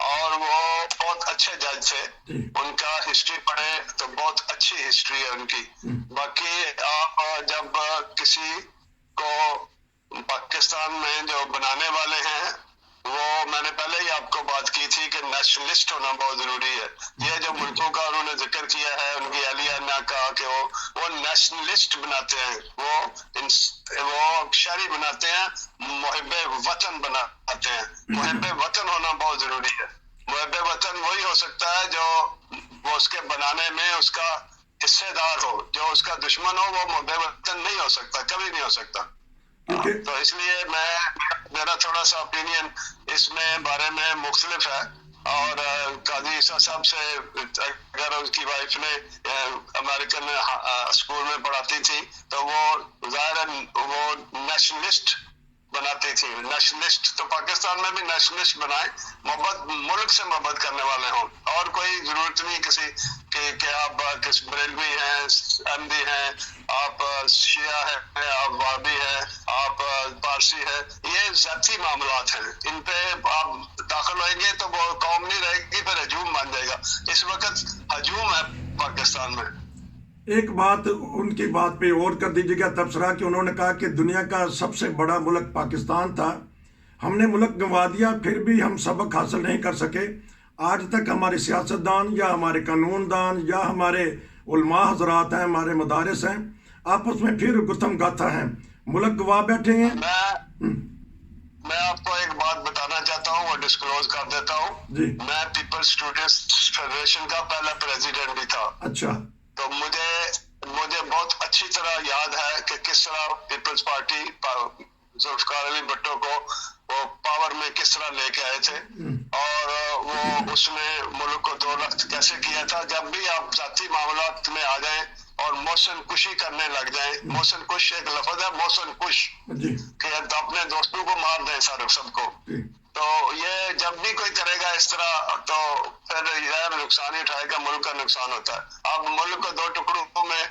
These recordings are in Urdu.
اور وہ بہت اچھے جج تھے. ان کا ہسٹری پڑھے تو بہت اچھی ہسٹری ہے ان کی. باقی آپ جب کسی کو پاکستان میں جو بنانے والے ہیں، وہ میں نے پہلے ہی آپ کو بات کی تھی کہ نیشنلسٹ ہونا بہت ضروری ہے. یہ جو ملکوں کا انہوں نے ذکر کیا ہے، ان کی اہلیہ نے کہا کہ وہ نیشنلسٹ بناتے ہیں، وہ شہری بناتے ہیں، محب وطن بناتے ہیں. محب وطن ہونا بہت ضروری ہے. محب وطن وہی ہو سکتا ہے جو وہ اس کے بنانے میں اس کا حصے دار ہو. جو اس کا دشمن ہو وہ محب وطن نہیں ہو سکتا، کبھی نہیں ہو سکتا. تو اس لیے میرا تھوڑا سا اوپینین اس میں بارے میں مختلف ہے. اور قاضی عیسیٰ صاحب سے، اگر ان کی وائف نے امریکن اسکول میں پڑھاتی تھی تو وہ ظاہر وہ نیشنلسٹ بناتی تھی. نیشنلسٹ تو پاکستان میں بھی نیشنلسٹ بنائے، محبت ملک سے محبت کرنے والے ہوں. اور کوئی ضرورت نہیں کسی کہ آپ کس بریلوی ہیں، احمدی ہیں، آپ شیعہ ہیں، آپ وہابی ہیں، آپ پارسی ہیں. یہ ذاتی معاملات ہیں، ان پہ آپ داخل ہوئیں گے تو وہ قوم نہیں رہے گی، پھر ہجوم بن جائے گا. اس وقت ہجوم ہے پاکستان میں. ایک بات ان کی بات پہ اور کر دیجیے گا تبصرہ کہ انہوں نے کہا کہ دنیا کا سب سے بڑا ملک پاکستان تھا، ہم نے ملک گنوا دیا، پھر بھی ہم سبق حاصل نہیں کر سکے. آج تک ہمارے سیاستدان یا ہمارے قانون دان یا ہمارے علماء حضرات ہیں، ہمارے مدارس ہیں، آپس میں پھر گتم گاتھا ہیں، ملک گوا بیٹھے ہیں. میں آپ کو ایک بات بتانا چاہتا ہوں، وہ ڈسکلوز کر دیتا ہوں. میں پیپلز اسٹوڈنٹس فیڈریشن کا پہلا پریزیڈنٹ بھی تھا. اچھا. تو مجھے بہت اچھی طرح یاد ہے کہ کس طرح پیپلز پارٹی ذوالفقار علی بھٹو کو وہ پاور میں کس طرح لے کے آئے تھے، اور وہ اس میں ملک کو دو رخت کیسے کیا تھا. جب بھی آپ ذاتی معاملات میں آ جائیں اور موشن کشی کرنے لگ جائیں، موشن کش ایک لفظ ہے، موشن کش، کہ اپنے دوستوں کو مار دیں سب کو. تو یہ جب بھی کوئی کرے گا اس طرح تو پھر یہ نقصان ہی اٹھائے گا، ملک کا نقصان ہوتا ہے. اب ملک کو دو ٹکڑوں میں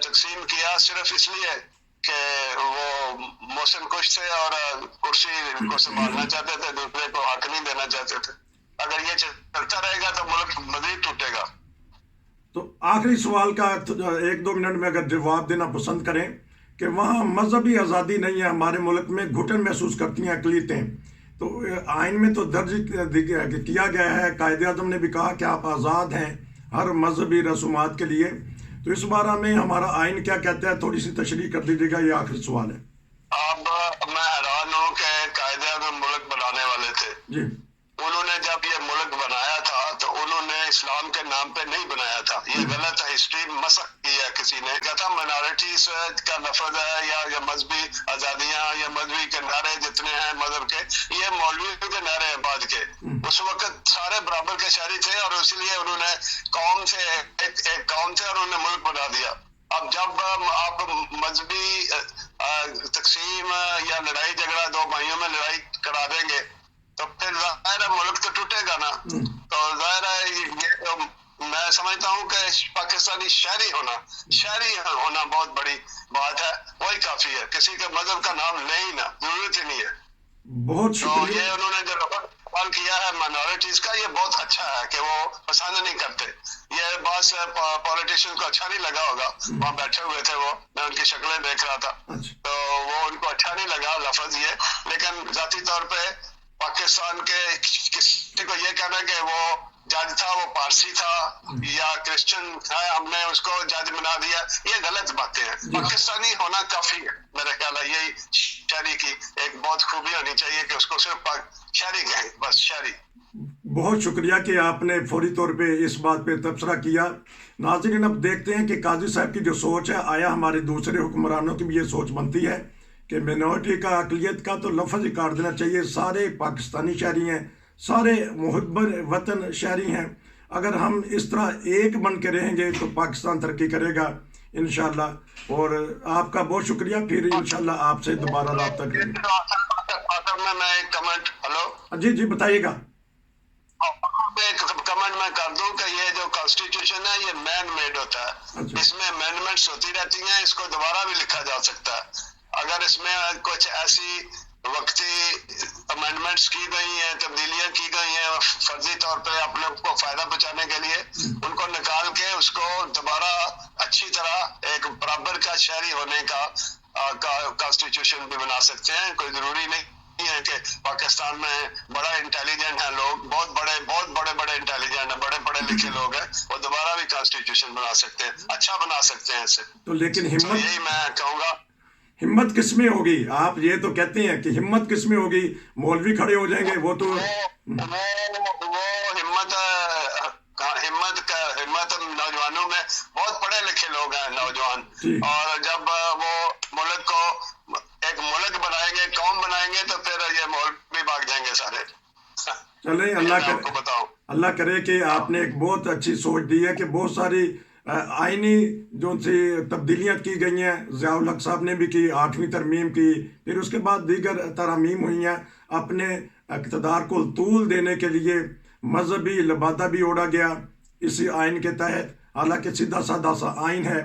تقسیم کیا صرف اس لیے کہ وہ موشن کش تھے اور کرسی کو سنبھالنا چاہتے تھے، دوسرے کو حق نہیں دینا چاہتے تھے. اگر یہ چلتا رہے گا تو ملک مزید ٹوٹے گا. تو آخری سوال کا 1-2 منٹ میں اگر جواب دینا پسند کریں کہ وہاں مذہبی آزادی نہیں ہے، ہمارے ملک میں گھٹن محسوس کرتی ہیں اقلیتیں. تو آئین میں تو درج کیا گیا ہے، قائد اعظم نے بھی کہا کہ آپ آزاد ہیں ہر مذہبی رسومات کے لیے. تو اس بارے میں ہمارا آئین کیا کہتا ہے، تھوڑی سی تشریح کر دیجیے گا. یہ آخری سوال ہے. اب میں حیران ہوں کہ قائد اعظم ملک بنانے والے تھے. جی. انہوں نے جب یہ ملک بنایا تھا تو انہوں نے اسلام کے نام پہ نہیں بنایا تھا. یہ غلط ہے، ہسٹری مسخ کی ہے کسی نے. کہا تھا مائنورٹیز کا لفظ ہے یا مذہبی آزادیاں یا مذہبی کے نعرے جتنے ہیں مذہب کے، یہ مولویوں کے نعرے ہیں بعد کے. اس وقت سارے برابر کے شہری تھے اور اسی لیے انہوں نے قوم سے ایک قوم تھے اور انہوں نے ملک بنا دیا. اب جب آپ مذہبی تقسیم یا لڑائی جھگڑا، دو بھائیوں میں لڑائی کرا دیں گے تو پھر ظاہر ہے ملک تو ٹوٹے گا نا. تو ظاہر ہے یہ میں سمجھتا ہوں کہ پاکستانی شہری ہونا بہت بڑی بات ہے، وہی کافی ہے. کسی کے مذہب کا نام لے ہی نہ، ضرورت ہی نہیں ہے. بہت تو یہ انہوں نے جو سوال کیا ہے مائنورٹیز کا، یہ بہت اچھا ہے کہ وہ پسند نہیں کرتے. یہ بات پولیٹیشین کو اچھا نہیں لگا ہوگا، وہاں بیٹھے ہوئے تھے وہ، میں ان کی شکلیں دیکھ رہا تھا، تو وہ ان کو اچھا نہیں لگا لفظ یہ. لیکن ذاتی طور پہ پاکستان کے کسی کو یہ کہنا کہ وہ جج تھا، وہ پارسی تھا یا کرسچن تھا، ہم نے اس کو جج بنا دیا، یہ غلط باتیں ہیں. پاکستانی ہونا کافی ہے میرا خیال ہے. یہی شہری کی ایک بہت خوبی ہونی چاہیے کہ اس کو صرف شہری کہیں، بس شہری. بہت شکریہ کہ آپ نے فوری طور پہ اس بات پہ تبصرہ کیا. ناظرین اب دیکھتے ہیں کہ قاضی صاحب کی جو سوچ ہے، آیا ہمارے دوسرے حکمرانوں کی بھی یہ سوچ بنتی ہے کہ مینورٹی کا، اقلیت کا تو لفظ ہی کاٹ دینا چاہیے. سارے پاکستانی شہری ہیں، سارے محب وطن شہری ہیں. اگر ہم اس طرح ایک بن کے رہیں گے تو پاکستان ترقی کرے گا انشاءاللہ. اور آپ کا بہت شکریہ. پھر انشاءاللہ آپ سے دوبارہ رابطہ کریں گے. میں ایک کمنٹ، ہلو جی بتائیے گا. ایک کمنٹ میں کر دوں کہ یہ جو کانسٹیٹیوشن ہے یہ مین میڈ ہوتا ہے. اس میں امینڈمنٹس ہوتی رہتی ہیں، اس کو دوبارہ بھی لکھا جا سکتا ہے. اگر اس میں کچھ ایسی وقتی امینڈمنٹس کی گئی ہیں، تبدیلیاں کی گئی ہیں فرضی طور پہ اپنے کو فائدہ پہنچانے کے لیے، ان کو نکال کے اس کو دوبارہ اچھی طرح ایک برابر کا شہری ہونے کا کانسٹیٹیوشن بھی بنا سکتے ہیں. کوئی ضروری نہیں ہے کہ پاکستان میں بڑا انٹیلیجنٹ ہیں لوگ، بہت بڑے انٹیلیجنٹ ہیں، بڑے پڑھے لکھے لوگ ہیں، وہ دوبارہ بھی کانسٹیٹیوشن بنا سکتے ہیں، اچھا بنا سکتے ہیں اسے. تو لیکن تو یہی میں کہوں گا. ہمت کس میں ہوگی؟ آپ یہ تو کہتے ہیں کہ ہمت کس میں ہوگی؟ مولوی کھڑے ہو جائیں گے وہ تو ہمت نوجوانوں میں بہت پڑھے لکھے لوگ ہیں نوجوان، اور جب وہ ملک کو ایک ملک بنائیں گے، قوم بنائیں گے، تو پھر یہ مولوی بھاگ جائیں گے سارے. چلیں اللہ کرے کہ آپ نے ایک بہت اچھی سوچ دی ہے کہ بہت ساری آئینی جو سی تبدیلیاں کی گئی ہیں. ضیاء الحق صاحب نے بھی کی، 8ویں ترمیم کی، پھر اس کے بعد دیگر ترامیم ہوئی ہیں. اپنے اقتدار کو طول دینے کے لیے مذہبی لبادہ بھی اوڑا گیا اسی آئین کے تحت، حالانکہ سیدھا سادہ سا آئین ہے.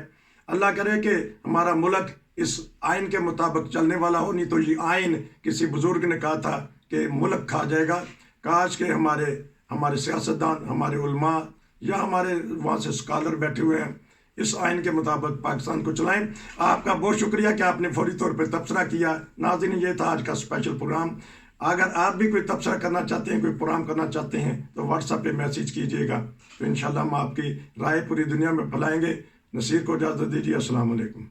اللہ کرے کہ ہمارا ملک اس آئین کے مطابق چلنے والا ہو، نہیں تو یہ آئین کسی بزرگ نے کہا تھا کہ ملک کھا جائے گا. کاش کہ ہمارے سیاستدان، ہمارے علماء یا ہمارے وہاں سے اسکالر بیٹھے ہوئے ہیں اس آئین کے مطابق پاکستان کو چلائیں. آپ کا بہت شکریہ کہ آپ نے فوری طور پہ تبصرہ کیا. ناظرین، یہ تھا آج کا اسپیشل پروگرام. اگر آپ بھی کوئی تبصرہ کرنا چاہتے ہیں، کوئی پروگرام کرنا چاہتے ہیں تو واٹس ایپ پہ میسیج کیجیے گا، تو انشاءاللہ ہم آپ کی رائے پوری دنیا میں پھیلائیں گے. نصیر کو اجازت دیجیے. السلام علیکم.